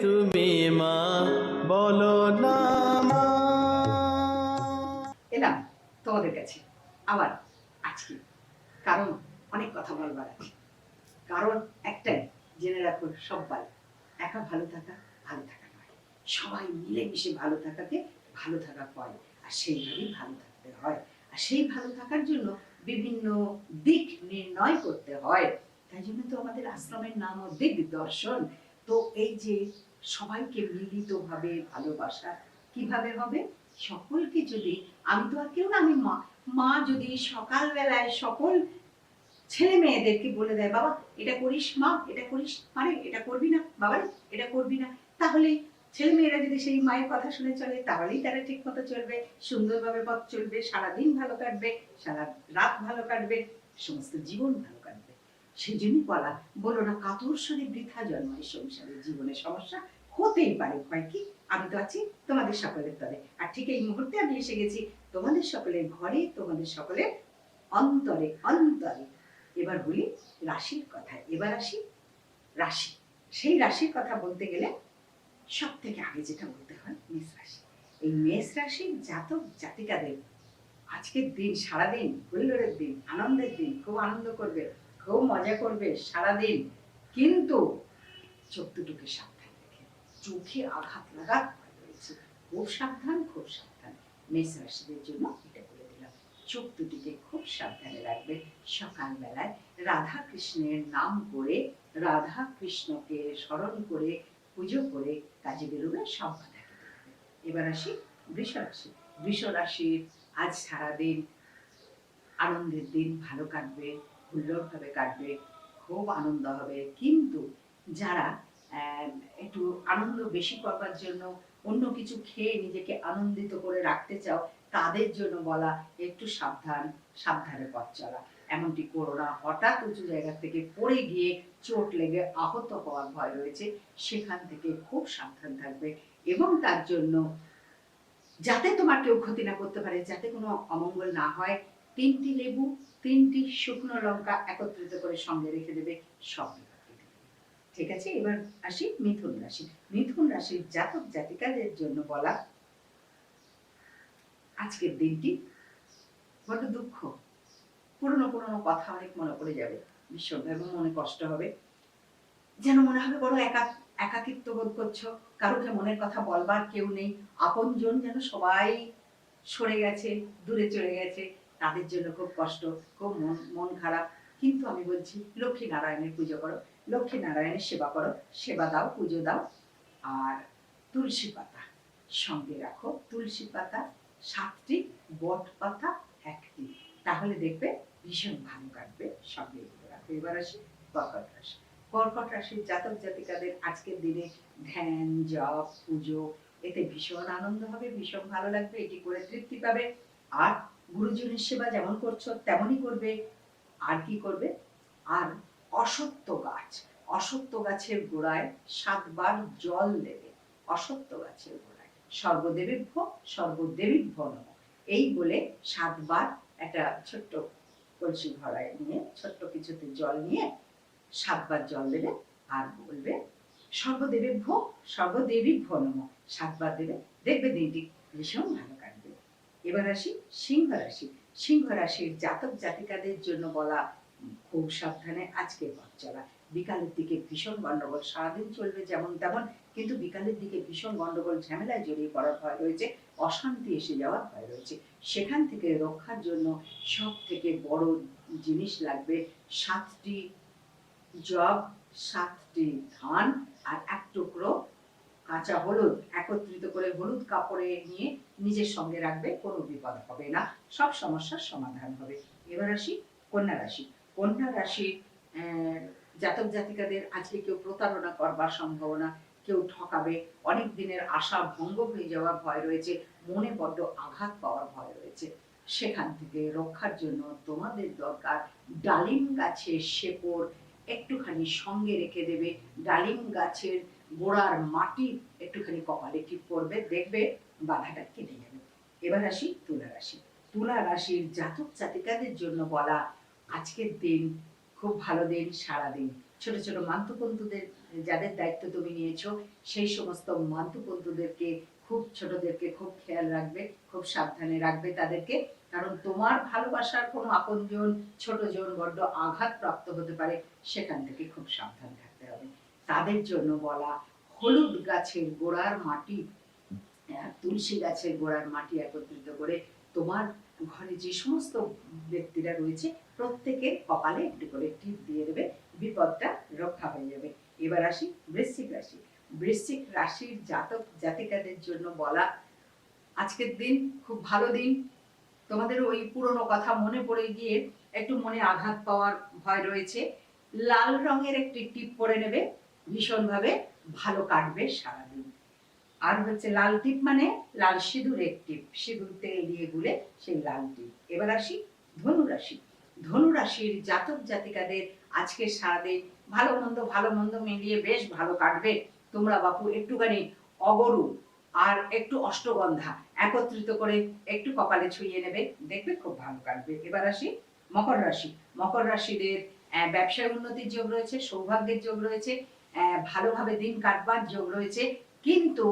তুমি মা বলো না মা। এলাম তোমাদের কাছে আবার আজকে, কারণ অনেক কথা বলবার আছে। কারণ একটাই, জেনে রাখো সবাই, একা ভালো থাকা নয়, সবাই মিলেমিশে ভালো থাকাকে ভালো থাকা কয়, আর সেইভাবেই ভালো থাকতে হয়। আর সেই ভালো থাকার জন্য বিভিন্ন দিক নির্ণয় করতে হয়। তাই জন্য তো আমাদের আশ্রমের নাম দিক দর্শন। তো এই যে সবাইকে মিলিতভাবে ভালোবাসা কিভাবে হবে, সকলকে যদি, আমি তো আর কেউ না, আমি মা, মা যদি সকালবেলায় সকল ছেলে মেয়েদেরকে বলে দেয়, বাবা এটা করিস, মা এটা করিস, আরে এটা করবি না বাবা, এটা করবি না, তাহলে ছেলে মেয়েরা যদি সেই মায়ের কথা শুনে চলে, তাহলেই তারা ঠিক মতো চলবে, সুন্দরভাবে পথ চলবে, সারাদিন ভালো কাটবে, সারা রাত ভালো কাটবে, সমস্ত জীবন ভালো কাটবে। সেই জন্যই বলা, বলো না কাতর স্বরে বৃথা জন্মায় সংসারের, জীবনে সমস্যা হতেই পারে, হয় কি, আমি তো আছি তোমাদের সকলের তলে। আর ঠিক এই মুহূর্তে আমি এসে গেছি তোমাদের সকলের ঘরে, তোমাদের সকলের অন্তরে অন্তরে। এবার বলি রাশির কথা। এবার আসি রাশি। সেই রাশির কথা বলতে গেলে সব থেকে আগে যেটা বলতে হয় মেষ রাশি। এই মেষ রাশির জাতক জাতিকাদের আজকের দিন, সারাদিন হুল্লোড়ের দিন, আনন্দের দিন, খুব আনন্দ করবে, খুব মজা করবে সারাদিন, কিন্তু চোখ দুটোকে সাবধান রেখে, চোখে আঘাত লাগার ভয় রয়েছে, খুব সাবধান, খুব সাবধান। মেষ রাশিদের জন্য এটা বলে দিলাম, চোখ দুটিকে খুব সাবধানে রাখবে। সকালবেলায় রাধা কৃষ্ণের নাম করে, রাধা কৃষ্ণকে স্মরণ করে, পুজো করে কাজে বেরোবে, সব বাধা কেটে যাবে। এবার আসি বৃষ রাশি। বৃষ রাশির আজ সারাদিন আনন্দের দিন, ভালো কাটবে, হুল্লোড়ভাবে কাটবে, খুব আনন্দ হবে। কিন্তু যারা একটু আনন্দ বেশি করবার জন্য অন্য কিছু খেয়ে নিজেকে আনন্দিত করে রাখতে চাও, তাদের জন্য বলা একটু সাবধান, সাবধানে পথ চলা। এমনটি করো না, হঠাৎ উঁচু জায়গা থেকে পড়ে গিয়ে চোট লেগে আহত হওয়ার ভয় রয়েছে, সেখান থেকে খুব সাবধান থাকবে। এবং তার জন্য যাতে তোমার কেউ ক্ষতি না করতে পারে, যাতে কোনো অমঙ্গল না হয়, 3টি লেবু, 3টি শুকনো লঙ্কা একত্রিত করে সঙ্গে রেখে দেবে, সব বিপদ কেটে যাবে। ঠিক আছে, এবার আসি মিথুন রাশি। মিথুন রাশির জাতক জাতিকাদের জন্য বলা আজকের দিনটি বড় দুঃখ, পুরনো পুরনো কথা অনেক মনে পড়ে যাবে, ভীষণভাবে মনে কষ্ট হবে, যেন মনে হবে বড় একাকিত্ব বোধ করছো, কারোকে মনের কথা বলবার কেউ নেই, আপনজন যেন সবাই সরে গেছে, দূরে চলে গেছে, তাদের জন্য খুব কষ্ট, খুব মন খারাপ। কিন্তু আমি বলছি লক্ষ্মী নারায়ণের পুজো করো, লক্ষ্মী নারায়ণের সেবা করো, সেবা দাও, পুজো দাও। আর তুলসী পাতা সঙ্গে রাখো, তুলসী পাতা 7টি, বট পাতা 1টি, তাহলে দেখবে ভীষণ ভালো কাটবে। সঙ্গে এগুলো রাখো। এবার আসি কর্কট রাশি। কর্কট রাশির জাতক জাতিকাদের আজকের দিনে ধ্যান, জপ, পুজো, এতে ভীষণ আনন্দ হবে, ভীষণ ভালো লাগবে, এটি করে তৃপ্তি পাবে। আর গুরুজনের সেবা যেমন করছো তেমনই করবে। আর কি করবে, আর অসত্য গাছ, অসত্য গাছের গোড়ায় 7 বার জল দেবে, অসত্য গাছের গোড়ায়, সর্বদেবীভ্য সর্বদেবীভ্য নমঃ, এই বলে 7 বার একটা ছোট্ট কলসি ভরায় নিয়ে, ছোট্ট কিছুতে জল নিয়ে 7 বার জল দেবে, আর বলবে সর্বদেবীভ্য সর্বদেবীভ্য নমঃ, 7 বার দেবে, দেখবে দিনটি ভীষণ ভালো কাটবে। এবার আসি সিংহ রাশি। সিংহ রাশির জাতক জাতিকাদের জন্য বলা খুব সাবধানে আজকে পথ চলা। বিকালের দিকে ভীষণ গন্ডগোল, সারাদিন চলবে যেমন তেমন, কিন্তু বিকালের দিকে ভীষণ গন্ডগোল, ঝামেলায় জড়িয়ে পড়ার ভয় রয়েছে, অশান্তি এসে যাওয়ার ভয় রয়েছে। সেখান থেকে রক্ষার জন্য সব থেকে বড় জিনিস লাগবে 7টি জব, 7টি ধান, আর 1 টুকরো কাঁচা হলুদ একত্রিত করে হলুদ কাপড়ে নিয়ে নিজের সঙ্গে রাখবে, কোনো বিপদ হবে না, সব সমস্যার সমাধান হবে। এবার আসি কন্যা রাশি। কন্যা রাশি জাতক জাতিকাদের আজকে কেউ প্রতারণা করবার সম্ভাবনা, কেউ ঠকাবে, অনেক দিনের আশা ভঙ্গ হয়ে যাওয়ার ভয় রয়েছে, মনে বড্ড আঘাত পাওয়ার ভয় রয়েছে। সেখান থেকে রক্ষার জন্য তোমাদের দরকার ডালিম গাছের শেকড় একটুখানি সঙ্গে রেখে দেবে, ডালিম গাছের গোড়ার মাটি একটুখানি কপালে টিপ করবে, দেখবে বাধাটা কেটে যাবে। এবার আসি তুলা রাশি। তুলা রাশির জাতক জাতিকাদের জন্য বলা আজকের দিন খুব ভালো দিন, সারাদিন ছোট ছোট মান্তপন্তুদের যাদের দায়িত্ব তুমি নিয়েছো সেই সমস্ত মান্তুপন্তুদেরকে, খুব ছোটদেরকে খুব খেয়াল রাখবে, খুব সাবধানে রাখবে তাদেরকে। কারণ তোমার ভালোবাসার কোনো আপনজন, ছোটজন বড্ড আঘাতপ্রাপ্ত হতে পারে, সেখান থেকে খুব সাবধান থাকতে হবে। তাদের জন্য বলা, হলুদ গাছের গোড়ার মাটি, তুলসী গাছের গোড়ার মাটি একত্রিত করে তোমার ঘরে যে সমস্ত ব্যক্তিরা রয়েছে প্রত্যেকের কপালে একটু করে টিপ দিয়ে দেবে, বিপদটা রক্ষা হয়ে যাবে। এবার আসি বৃশ্চিক রাশি। বৃশ্চিক রাশির জাতক জাতিকাদের জন্য বলা, আজকের দিন খুব ভালো দিন। তোমাদের ওই পুরনো কথা মনে পড়ে গিয়ে একটু মনে আঘাত পাওয়ার ভয় রয়েছে। লাল রঙের একটি টিপ পরে নেবে, ভীষণভাবে ভালো কাটবে সারাদিন। আর হচ্ছে লাল টিপ মানে লাল সিঁদুরের টিপ, সিঁদুর তেল দিয়ে গুলে সেই লাল টিপ। এবার আসি ধনু রাশি। ধনু রাশির জাতক জাতিকাদের আজকে সারাদিন ভালো মন্দ মিলিয়ে বেশ ভালো কাটবে। তোমরা বাপু একটুখানি অগরু আর একটু অষ্টগন্ধা একত্রিত করে একটু কপালে ছুঁয়ে নেবে, দেখবে খুব ভালো কাটবে। এবার আসি মকর রাশি। মকর রাশিদের ব্যবসায় উন্নতির যোগ রয়েছে, সৌভাগ্যের যোগ রয়েছে, ভালোভাবে দিন কাটবার যোগ রয়েছে। কিন্তু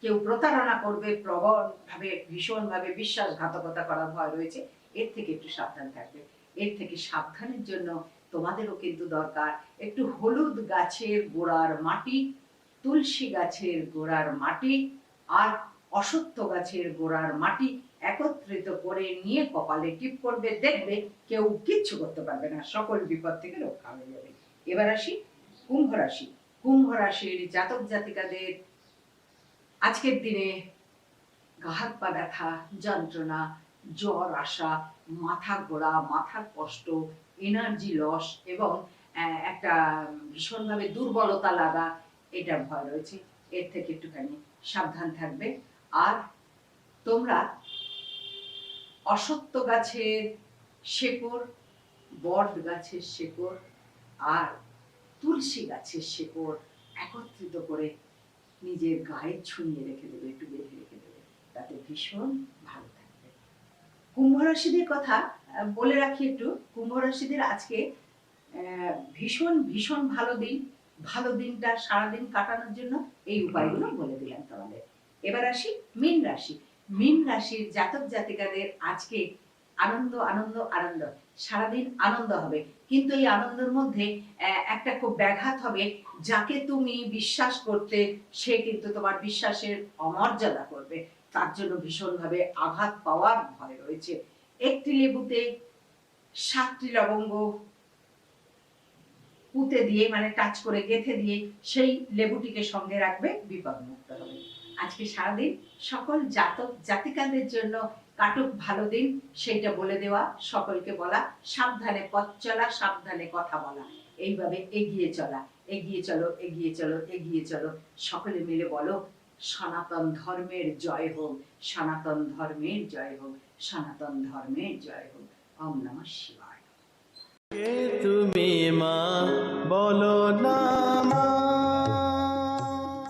কেউ প্রতারণা করবে, প্রবল ভাবে ভীষণ ভাবে বিশ্বাসঘাতকতা করার ভয় রয়েছে, এর থেকে একটু সাবধান থাকবে। এর থেকে সাবধানের জন্য তোমাদেরও কিন্তু দরকার একটু হলুদ গাছের গোড়ার মাটি, তুলসী গাছের গোড়ার মাটি আর অশ্বত্থ গাছের গোড়ার মাটি একত্রিত করে নিয়ে কপালে টিপ করবে, দেখবে কেউ কিচ্ছু করতে পারবে না, সকল বিপদ থেকে রক্ষা হয়ে যাবে। এবার আসি কুম্ভ রাশি। কুম্ভ রাশির জাতক জাতিকাদের আজকের দিনে হাত পা ব্যথা, যন্ত্রণা, জ্বর আসা, মাথা ঘোরা, মাথার কষ্ট, এনার্জি লস এবং একটা ভীষণভাবে দুর্বলতা লাগা, এটার ভয় রয়েছে। এর থেকে একটুখানি সাবধান থাকবে। আর তোমরা অশ্বত্থ গাছের শেকড়, বট গাছের শেকড় আর তুলসী গাছের শেকড় একত্রিত করে নিজের গায়ে ছড়িয়ে রেখে দেবে, একটু বেঁধে রেখে দেবে, তাতে ভীষণ ভালো থাকবে। কুম্ভ রাশিদের কথা বলে রাখি একটু। কুম্ভ রাশিদের আজকে ভীষণ ভীষণ ভালো দিন। ভালো দিনটা সারাদিন কাটানোর জন্য এই উপায়গুলো বলে দিলাম তোমাদের। এবার আসি মীন রাশি। মীন রাশির জাতক জাতিকাদের আজকে আনন্দ আনন্দ আনন্দ, সারাদিন আনন্দ হবে। কিন্তু এই আনন্দের মধ্যে একটা খুব ব্যাঘাত হবে, যাকে তুমি বিশ্বাস করতে সে কিন্তু তোমার বিশ্বাসের অমর্যাদা করবে, তার জন্য ভীষণভাবে আঘাত পাওয়ার ভয় রয়েছে। একটি লেবুতে 7টি লবঙ্গ পুঁতে দিয়ে মানে টাচ করে গেঁথে দিয়ে সেই লেবুটিকে সঙ্গে রাখবে, বিপদ মুক্ত হবে। আজকে সারাদিন সকল জাতক জাতিকাদের জন্য কাটুক ভালো দিন, সেইটা বলে দেওয়া, সকলকে বলা, সাবধানে পথ চলা, সাবধানে কথা বলা, এইভাবে এগিয়ে চলা, এগিয়ে চলো এগিয়ে চলো এগিয়ে চলো। সকলে মিলে বলো, সনাতন ধর্মের জয় হোক, সনাতন ধর্মের জয় হোক, সনাতন ধর্মের জয় হোক। ওম নমঃ শিবায়। কে তুমি মা বলো না।